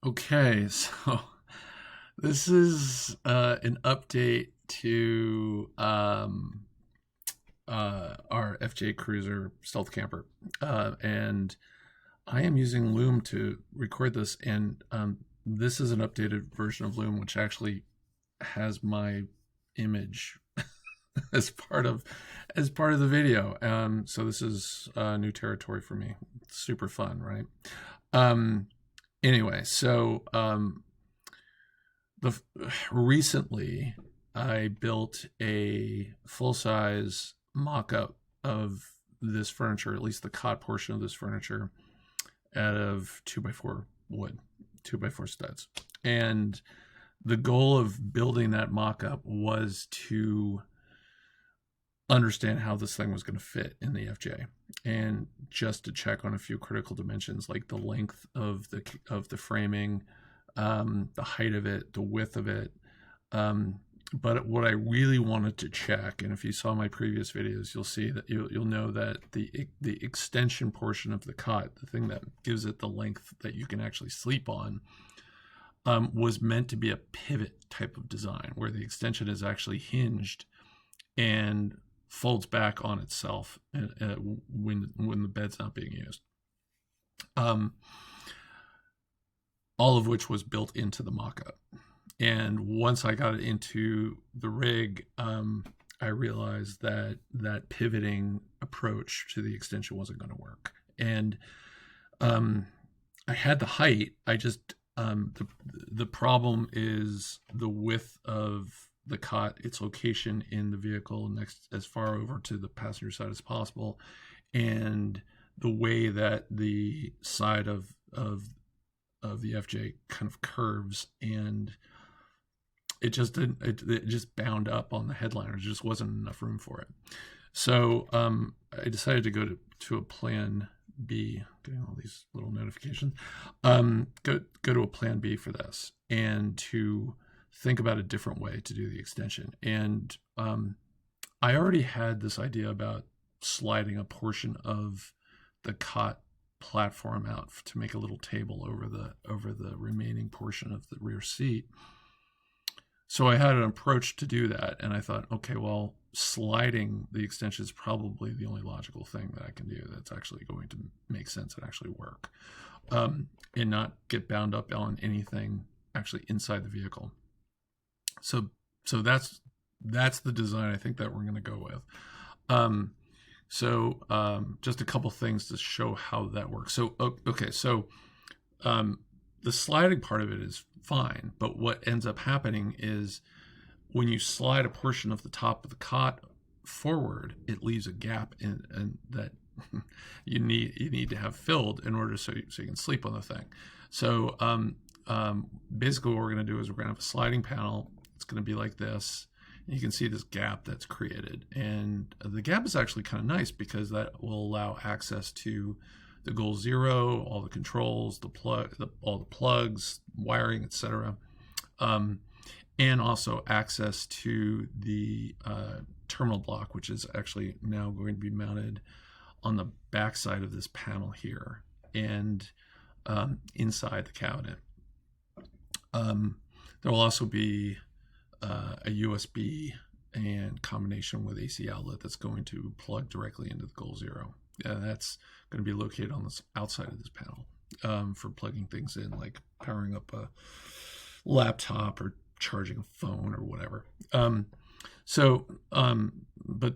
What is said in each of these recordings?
Okay, so this is an update to our FJ Cruiser Stealth Camper, and I am using Loom to record this, and this is an updated version of Loom, which actually has my image as part of the video. So this is new territory for me. It's super fun, right? Um, anyway, so the recently I built a full size mock up of this furniture, at least the cot portion of this furniture, out of 2x4 wood, 2x4 studs. And the goal of building that mock up was to understand how this thing was going to fit in the FJ, and just to check on a few critical dimensions like the length of the framing, the height of it, the width of it. But what I really wanted to check, and if you saw my previous videos, you'll see that you'll know that the extension portion of the cot, the thing that gives it the length that you can actually sleep on, was meant to be a pivot type of design where the extension is actually hinged and folds back on itself when the bed's not being used. All of which was built into the mock-up. And once I got it into the rig, I realized that that pivoting approach to the extension wasn't going to work. And I had the height. I just the problem is the width of the cot, its location in the vehicle, next as far over to the passenger side as possible, and the way that the side of the FJ kind of curves, and it just didn't. It just bound up on the headliner. There just wasn't enough room for it. So I decided to go to a plan B. Getting all these little notifications. Go to a plan B for this, and to think about a different way to do the extension. And I already had this idea about sliding a portion of the cot platform out to make a little table over the remaining portion of the rear seat. So I had an approach to do that, and I thought, okay, well, sliding the extension is probably the only logical thing that I can do that's actually going to make sense and actually work, and not get bound up on anything actually inside the vehicle. So that's the design I think that we're going to go with. Just a couple things to show how that works. So okay, so the sliding part of it is fine, but what ends up happening is when you slide a portion of the top of the cot forward, it leaves a gap in that you need to have filled in order so you can sleep on the thing. So basically what we're going to do is we're going to have a sliding panel. It's going to be like this. And you can see this gap that's created, and the gap is actually kind of nice because that will allow access to the Goal Zero, all the controls, all the plugs, wiring, etc., and also access to the terminal block, which is actually now going to be mounted on the back side of this panel here and inside the cabinet. There will also be a USB and combination with AC outlet that's going to plug directly into the Goal Zero. That's going to be located on the outside of this panel for plugging things in, like powering up a laptop or charging a phone or whatever. But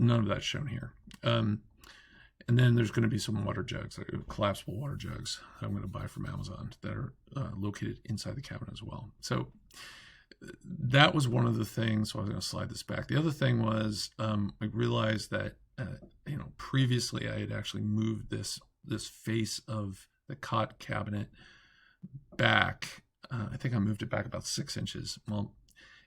none of that's shown here. And then there's going to be some water jugs, like collapsible water jugs that I'm going to buy from Amazon that are located inside the cabin as well. So that was one of the things. So I was going to slide this back. The other thing was I realized that previously I had actually moved this face of the cot cabinet back. I think I moved it back about 6 inches. Well,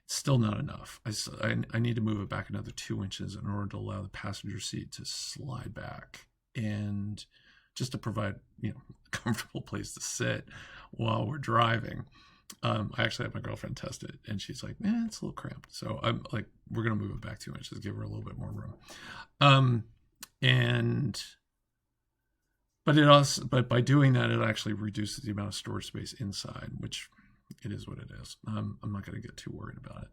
it's still not enough. I need to move it back another 2 inches in order to allow the passenger seat to slide back, and just to provide a comfortable place to sit while we're driving. I actually had my girlfriend test it, and she's like, it's a little cramped. So I'm like, we're going to move it back 2 inches, give her a little bit more room. And But it also, but by doing that, it actually reduces the amount of storage space inside, which it is what it is. I'm not going to get too worried about it.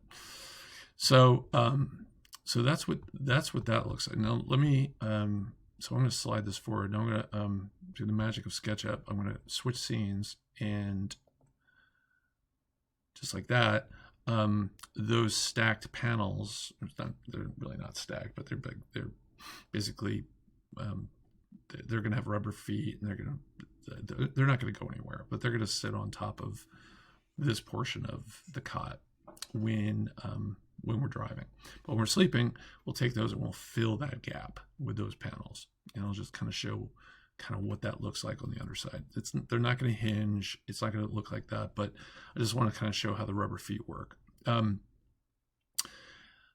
So, so that's what that looks like. Now let me. So I'm going to slide this forward. Now I'm going to do the magic of SketchUp. I'm going to switch scenes, and just like that, those stacked panels. They're really not stacked, but they're big. They're basically they're going to have rubber feet, and they're not going to go anywhere, but they're going to sit on top of this portion of the cot when we're driving. But when we're sleeping, we'll take those and we'll fill that gap with those panels, and I'll just kind of show kind of what that looks like on the underside. They're not going to hinge. It's not going to look like that, but I just want to kind of show how the rubber feet work.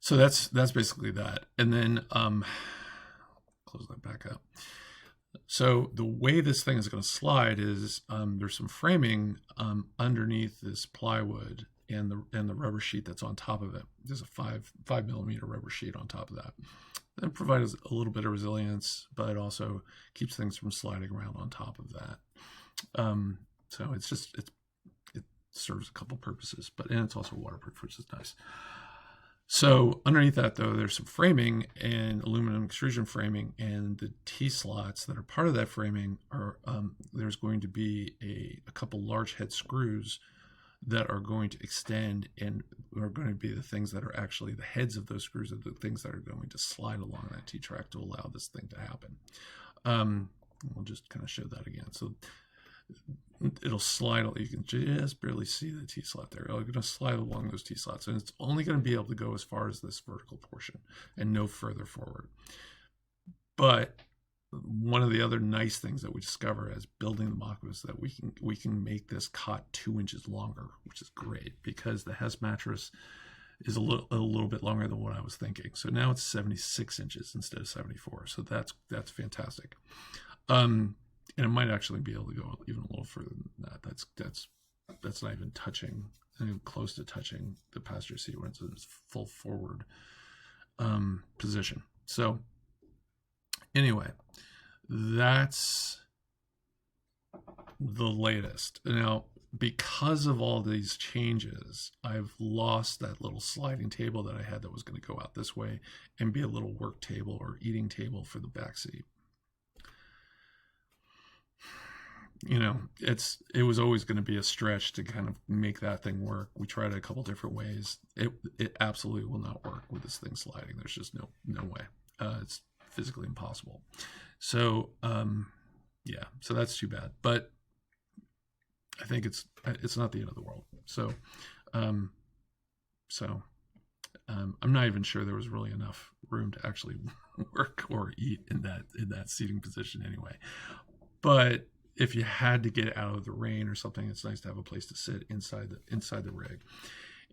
So that's basically that. And then close that back up. So the way this thing is going to slide is there's some framing underneath this plywood and the rubber sheet that's on top of it. There's a 5 millimeter rubber sheet on top of that. That provides a little bit of resilience, but it also keeps things from sliding around on top of that. So it serves a couple purposes, and it's also waterproof, which is nice. So underneath that, though, there's some framing and aluminum extrusion framing, and the T-slots that are part of that framing are there's going to be a couple large head screws that are going to extend and are going to be the things that are actually the heads of those screws are the things that are going to slide along that T-track to allow this thing to happen. We'll just kind of show that again. So it'll slide. You can just barely see the T-slot there. It's going to slide along those T-slots, and it's only going to be able to go as far as this vertical portion and no further forward. But one of the other nice things that we discover as building the Mako is that we can make this cot 2 inches longer, which is great because the Hess mattress is a little bit longer than what I was thinking. So now it's 76 inches instead of 74. So that's fantastic. And it might actually be able to go even a little further than that. That's not even touching, not even close to touching the passenger seat when it's in its full forward position. So anyway, that's the latest. Now, because of all these changes, I've lost that little sliding table that I had that was going to go out this way and be a little work table or eating table for the back seat. You know, it was always going to be a stretch to kind of make that thing work. We tried it a couple different ways. It absolutely will not work with this thing sliding. There's just no way. It's physically impossible. So yeah, so that's too bad. But I think it's not the end of the world. So I'm not even sure there was really enough room to actually work or eat in that seating position anyway. But if you had to get out of the rain or something, it's nice to have a place to sit inside the rig.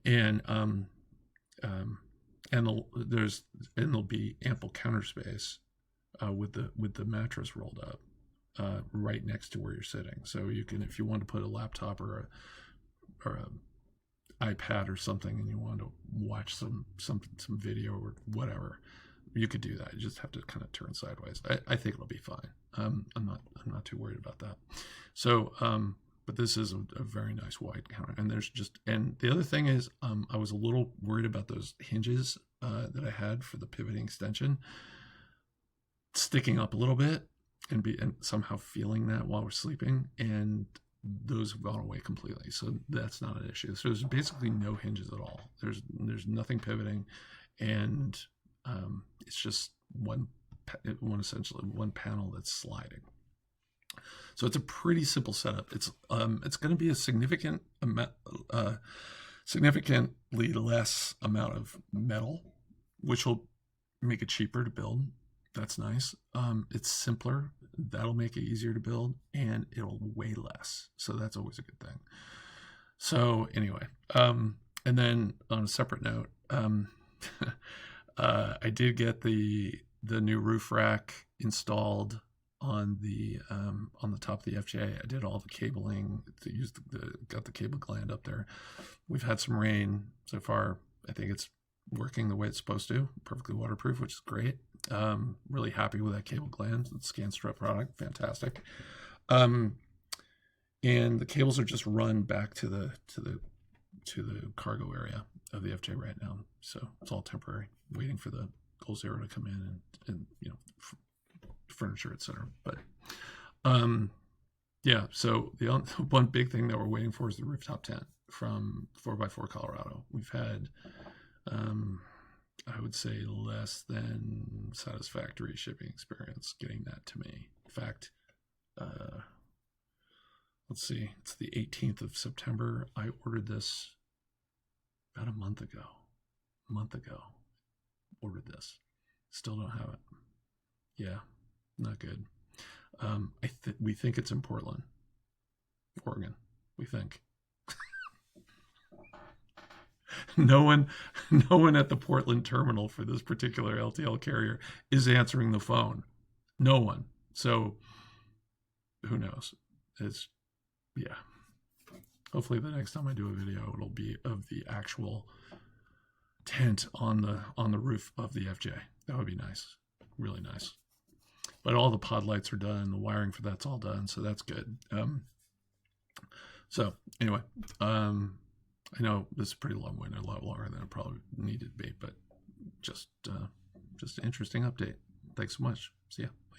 And there'll be ample counter space with the mattress rolled up right next to where you're sitting. So you can, if you want to put a laptop or a iPad or something, and you want to watch some video or whatever, you could do that. You just have to kind of turn sideways. I think it'll be fine. I'm not too worried about that. So, but this is a very nice wide counter. And the other thing is, I was a little worried about those hinges that I had for the pivoting extension sticking up a little bit and somehow feeling that while we're sleeping, and those have gone away completely. So that's not an issue. So there's basically no hinges at all. There's nothing pivoting, and it's just essentially one panel that's sliding. So it's a pretty simple setup. It's going to be a significantly less amount of metal, which will make it cheaper to build. That's nice. It's simpler. That'll make it easier to build, and it'll weigh less. So that's always a good thing. So anyway, and then on a separate note, I did get the new roof rack installed on the top of the FJ. I did all the cabling to use got the cable gland up there. We've had some rain so far. I think it's working the way it's supposed to, perfectly waterproof, which is great. Really happy with that cable gland. It's Scanstra product, fantastic. And the cables are just run back to the cargo area of the FJ right now. So it's all temporary, waiting for the Goal Zero to come in and furniture, etc. But yeah, so the one big thing that we're waiting for is the rooftop tent from 4x4 Colorado. We've had, I would say, less than satisfactory shipping experience getting that to me. In fact, let's see, it's the 18th of September. I ordered this about a month ago. Ordered this. Still don't have it. Yeah, not good. We think it's in Portland, Oregon. We think. No one at the Portland terminal for this particular LTL carrier is answering the phone. No one. So who knows? Yeah. Hopefully the next time I do a video, it'll be of the actual tent on the roof of the FJ. That would be nice. Really nice. But all the pod lights are done. The wiring for that's all done. So that's good. So anyway, I know this is pretty long-winded, a lot longer than it probably needed to be, but just an interesting update. Thanks so much. See ya. Bye.